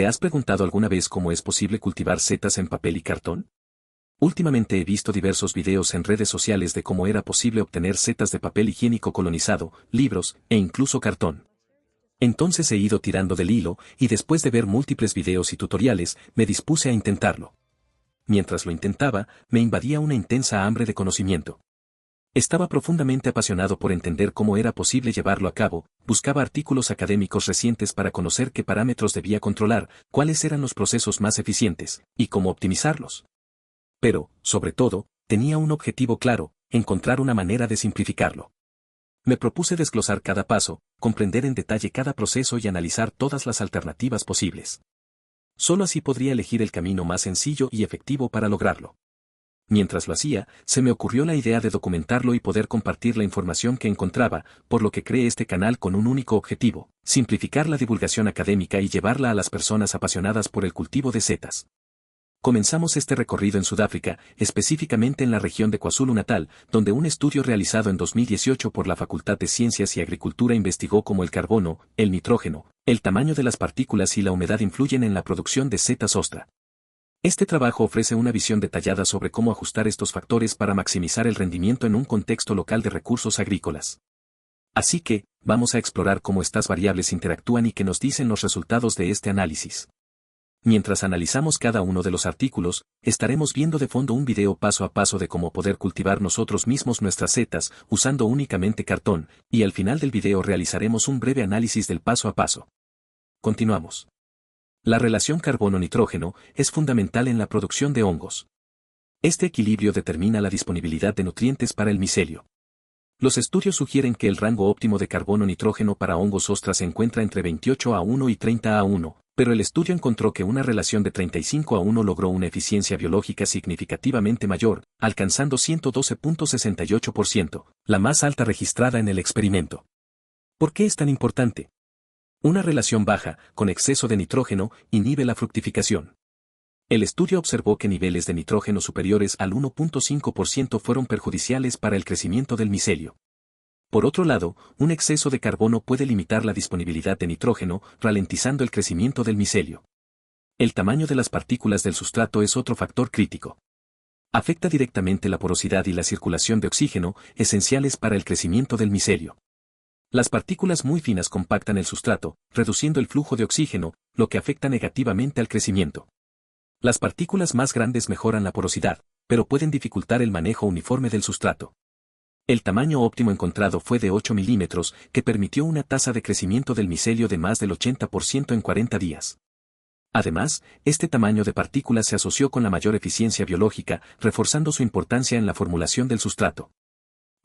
¿Te has preguntado alguna vez cómo es posible cultivar setas en papel y cartón? Últimamente he visto diversos videos en redes sociales de cómo era posible obtener setas de papel higiénico colonizado, libros, e incluso cartón. Entonces he ido tirando del hilo, y después de ver múltiples videos y tutoriales, me dispuse a intentarlo. Mientras lo intentaba, me invadía una intensa hambre de conocimiento. Estaba profundamente apasionado por entender cómo era posible llevarlo a cabo, buscaba artículos académicos recientes para conocer qué parámetros debía controlar, cuáles eran los procesos más eficientes, y cómo optimizarlos. Pero, sobre todo, tenía un objetivo claro: encontrar una manera de simplificarlo. Me propuse desglosar cada paso, comprender en detalle cada proceso y analizar todas las alternativas posibles. Solo así podría elegir el camino más sencillo y efectivo para lograrlo. Mientras lo hacía, se me ocurrió la idea de documentarlo y poder compartir la información que encontraba, por lo que creé este canal con un único objetivo: simplificar la divulgación académica y llevarla a las personas apasionadas por el cultivo de setas. Comenzamos este recorrido en Sudáfrica, específicamente en la región de KwaZulu-Natal, donde un estudio realizado en 2018 por la Facultad de Ciencias y Agricultura investigó cómo el carbono, el nitrógeno, el tamaño de las partículas y la humedad influyen en la producción de setas ostra. Este trabajo ofrece una visión detallada sobre cómo ajustar estos factores para maximizar el rendimiento en un contexto local de recursos agrícolas. Así que, vamos a explorar cómo estas variables interactúan y qué nos dicen los resultados de este análisis. Mientras analizamos cada uno de los artículos, estaremos viendo de fondo un video paso a paso de cómo poder cultivar nosotros mismos nuestras setas, usando únicamente cartón, y al final del video realizaremos un breve análisis del paso a paso. Continuamos. La relación carbono-nitrógeno es fundamental en la producción de hongos. Este equilibrio determina la disponibilidad de nutrientes para el micelio. Los estudios sugieren que el rango óptimo de carbono-nitrógeno para hongos ostra se encuentra entre 28:1 y 30:1, pero el estudio encontró que una relación de 35:1 logró una eficiencia biológica significativamente mayor, alcanzando 112.68%, la más alta registrada en el experimento. ¿Por qué es tan importante? Una relación baja, con exceso de nitrógeno, inhibe la fructificación. El estudio observó que niveles de nitrógeno superiores al 1.5% fueron perjudiciales para el crecimiento del micelio. Por otro lado, un exceso de carbono puede limitar la disponibilidad de nitrógeno, ralentizando el crecimiento del micelio. El tamaño de las partículas del sustrato es otro factor crítico. Afecta directamente la porosidad y la circulación de oxígeno, esenciales para el crecimiento del micelio. Las partículas muy finas compactan el sustrato, reduciendo el flujo de oxígeno, lo que afecta negativamente al crecimiento. Las partículas más grandes mejoran la porosidad, pero pueden dificultar el manejo uniforme del sustrato. El tamaño óptimo encontrado fue de 8 milímetros, que permitió una tasa de crecimiento del micelio de más del 80% en 40 días. Además, este tamaño de partículas se asoció con la mayor eficiencia biológica, reforzando su importancia en la formulación del sustrato.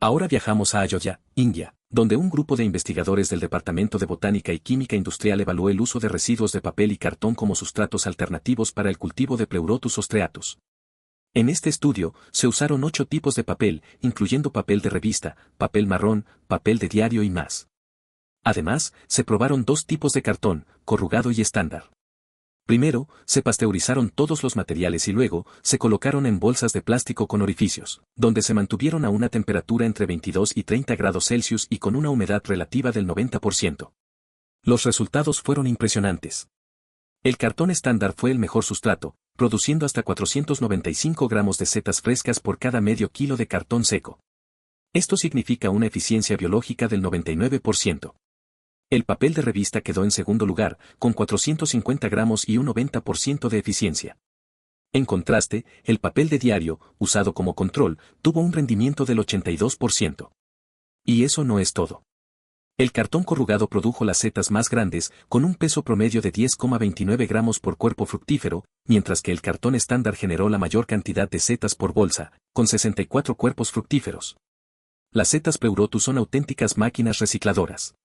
Ahora viajamos a Ayodhya, India, donde un grupo de investigadores del Departamento de Botánica y Química Industrial evaluó el uso de residuos de papel y cartón como sustratos alternativos para el cultivo de Pleurotus ostreatus. En este estudio, se usaron 8 tipos de papel, incluyendo papel de revista, papel marrón, papel de diario y más. Además, se probaron 2 tipos de cartón, corrugado y estándar. Primero, se pasteurizaron todos los materiales y luego, se colocaron en bolsas de plástico con orificios, donde se mantuvieron a una temperatura entre 22 y 30 grados Celsius y con una humedad relativa del 90%. Los resultados fueron impresionantes. El cartón estándar fue el mejor sustrato, produciendo hasta 495 gramos de setas frescas por cada medio kilo de cartón seco. Esto significa una eficiencia biológica del 99%. El papel de revista quedó en segundo lugar, con 450 gramos y un 90% de eficiencia. En contraste, el papel de diario, usado como control, tuvo un rendimiento del 82%. Y eso no es todo. El cartón corrugado produjo las setas más grandes, con un peso promedio de 10,29 gramos por cuerpo fructífero, mientras que el cartón estándar generó la mayor cantidad de setas por bolsa, con 64 cuerpos fructíferos. Las setas Pleurotus son auténticas máquinas recicladoras.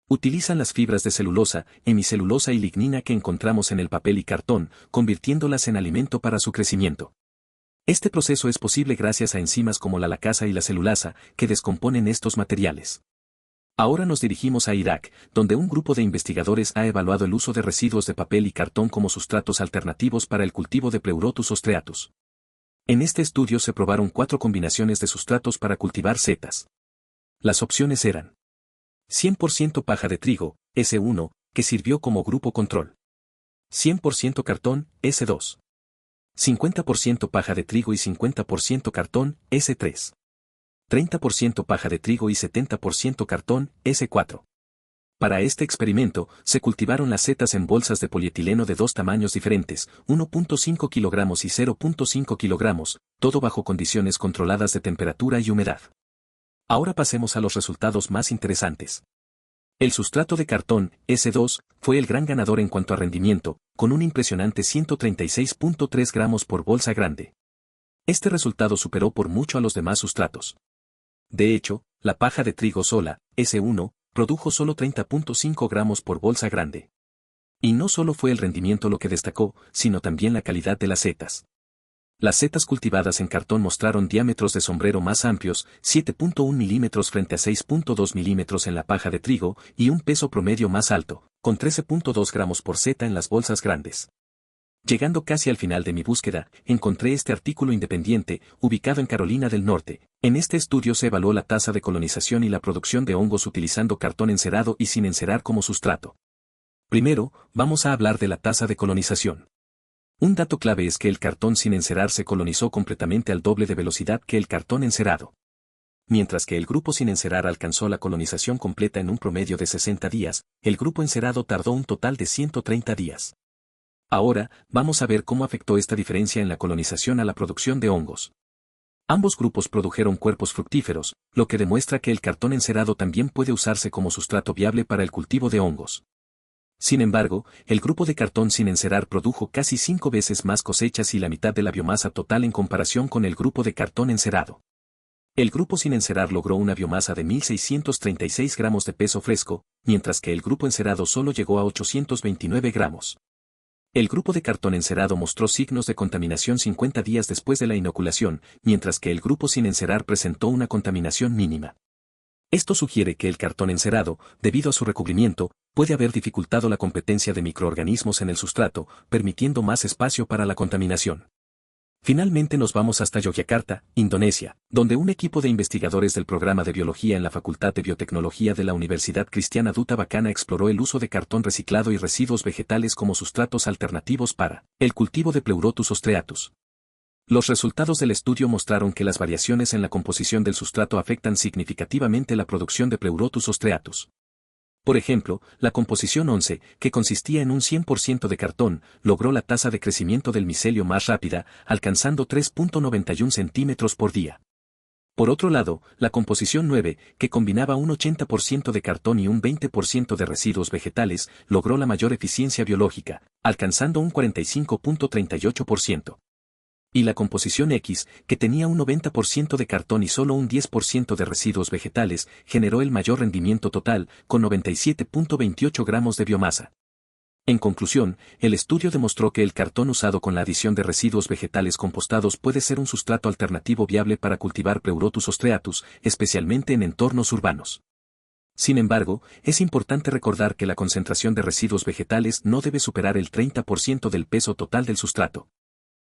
Utilizan las fibras de celulosa, hemicelulosa y lignina que encontramos en el papel y cartón, convirtiéndolas en alimento para su crecimiento. Este proceso es posible gracias a enzimas como la lacasa y la celulasa, que descomponen estos materiales. Ahora nos dirigimos a Irak, donde un grupo de investigadores ha evaluado el uso de residuos de papel y cartón como sustratos alternativos para el cultivo de Pleurotus ostreatus. En este estudio se probaron 4 combinaciones de sustratos para cultivar setas. Las opciones eran 100% paja de trigo, S1, que sirvió como grupo control. 100% cartón, S2. 50% paja de trigo y 50% cartón, S3. 30% paja de trigo y 70% cartón, S4. Para este experimento, se cultivaron las setas en bolsas de polietileno de dos tamaños diferentes, 1.5 kilogramos y 0.5 kilogramos, todo bajo condiciones controladas de temperatura y humedad. Ahora pasemos a los resultados más interesantes. El sustrato de cartón, S2, fue el gran ganador en cuanto a rendimiento, con un impresionante 136.3 gramos por bolsa grande. Este resultado superó por mucho a los demás sustratos. De hecho, la paja de trigo sola, S1, produjo solo 30.5 gramos por bolsa grande. Y no solo fue el rendimiento lo que destacó, sino también la calidad de las setas. Las setas cultivadas en cartón mostraron diámetros de sombrero más amplios, 7.1 milímetros frente a 6.2 milímetros en la paja de trigo, y un peso promedio más alto, con 13.2 gramos por seta en las bolsas grandes. Llegando casi al final de mi búsqueda, encontré este artículo independiente, ubicado en Carolina del Norte. En este estudio se evaluó la tasa de colonización y la producción de hongos utilizando cartón encerado y sin encerar como sustrato. Primero, vamos a hablar de la tasa de colonización. Un dato clave es que el cartón sin encerar se colonizó completamente al doble de velocidad que el cartón encerado. Mientras que el grupo sin encerar alcanzó la colonización completa en un promedio de 60 días, el grupo encerado tardó un total de 130 días. Ahora, vamos a ver cómo afectó esta diferencia en la colonización a la producción de hongos. Ambos grupos produjeron cuerpos fructíferos, lo que demuestra que el cartón encerado también puede usarse como sustrato viable para el cultivo de hongos. Sin embargo, el grupo de cartón sin encerar produjo casi 5 veces más cosechas y la mitad de la biomasa total en comparación con el grupo de cartón encerado. El grupo sin encerar logró una biomasa de 1.636 gramos de peso fresco, mientras que el grupo encerado solo llegó a 829 gramos. El grupo de cartón encerado mostró signos de contaminación 50 días después de la inoculación, mientras que el grupo sin encerar presentó una contaminación mínima. Esto sugiere que el cartón encerado, debido a su recubrimiento, puede haber dificultado la competencia de microorganismos en el sustrato, permitiendo más espacio para la contaminación. Finalmente nos vamos hasta Yogyakarta, Indonesia, donde un equipo de investigadores del programa de biología en la Facultad de Biotecnología de la Universidad Cristiana Duta Bacana exploró el uso de cartón reciclado y residuos vegetales como sustratos alternativos para el cultivo de Pleurotus ostreatus. Los resultados del estudio mostraron que las variaciones en la composición del sustrato afectan significativamente la producción de Pleurotus ostreatus. Por ejemplo, la composición 11, que consistía en un 100% de cartón, logró la tasa de crecimiento del micelio más rápida, alcanzando 3.91 centímetros por día. Por otro lado, la composición 9, que combinaba un 80% de cartón y un 20% de residuos vegetales, logró la mayor eficiencia biológica, alcanzando un 45.38%. Y la composición X, que tenía un 90% de cartón y solo un 10% de residuos vegetales, generó el mayor rendimiento total, con 97.28 gramos de biomasa. En conclusión, el estudio demostró que el cartón usado con la adición de residuos vegetales compostados puede ser un sustrato alternativo viable para cultivar Pleurotus ostreatus, especialmente en entornos urbanos. Sin embargo, es importante recordar que la concentración de residuos vegetales no debe superar el 30% del peso total del sustrato.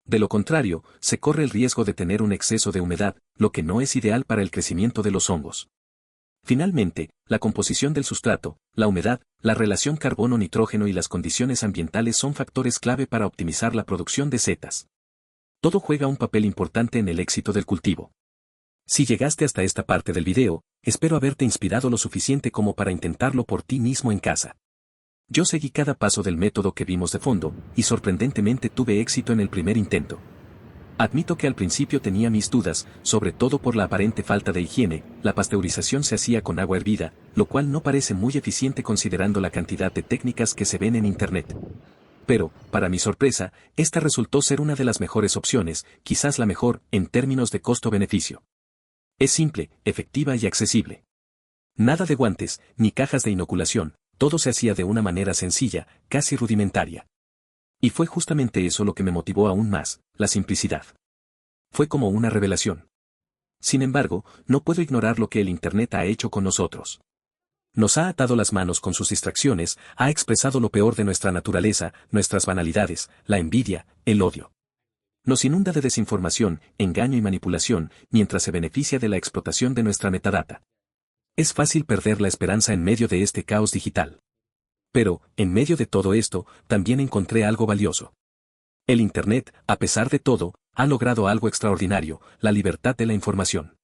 De lo contrario, se corre el riesgo de tener un exceso de humedad, lo que no es ideal para el crecimiento de los hongos. Finalmente, la composición del sustrato, la humedad, la relación carbono-nitrógeno y las condiciones ambientales son factores clave para optimizar la producción de setas. Todo juega un papel importante en el éxito del cultivo. Si llegaste hasta esta parte del video, espero haberte inspirado lo suficiente como para intentarlo por ti mismo en casa. Yo seguí cada paso del método que vimos de fondo, y sorprendentemente tuve éxito en el primer intento. Admito que al principio tenía mis dudas, sobre todo por la aparente falta de higiene. La pasteurización se hacía con agua hervida, lo cual no parece muy eficiente considerando la cantidad de técnicas que se ven en Internet. Pero, para mi sorpresa, esta resultó ser una de las mejores opciones, quizás la mejor, en términos de costo-beneficio. Es simple, efectiva y accesible. Nada de guantes, ni cajas de inoculación. Todo se hacía de una manera sencilla, casi rudimentaria. Y fue justamente eso lo que me motivó aún más, la simplicidad. Fue como una revelación. Sin embargo, no puedo ignorar lo que el Internet ha hecho con nosotros. Nos ha atado las manos con sus distracciones, ha expresado lo peor de nuestra naturaleza, nuestras banalidades, la envidia, el odio. Nos inunda de desinformación, engaño y manipulación, mientras se beneficia de la explotación de nuestra metadata. Es fácil perder la esperanza en medio de este caos digital. Pero, en medio de todo esto, también encontré algo valioso. El Internet, a pesar de todo, ha logrado algo extraordinario, la libertad de la información.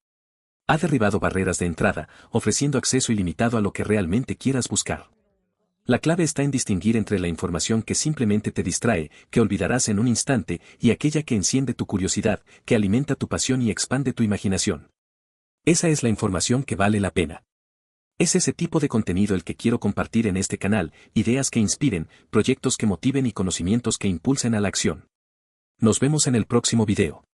Ha derribado barreras de entrada, ofreciendo acceso ilimitado a lo que realmente quieras buscar. La clave está en distinguir entre la información que simplemente te distrae, que olvidarás en un instante, y aquella que enciende tu curiosidad, que alimenta tu pasión y expande tu imaginación. Esa es la información que vale la pena. Es ese tipo de contenido el que quiero compartir en este canal, ideas que inspiren, proyectos que motiven y conocimientos que impulsen a la acción. Nos vemos en el próximo video.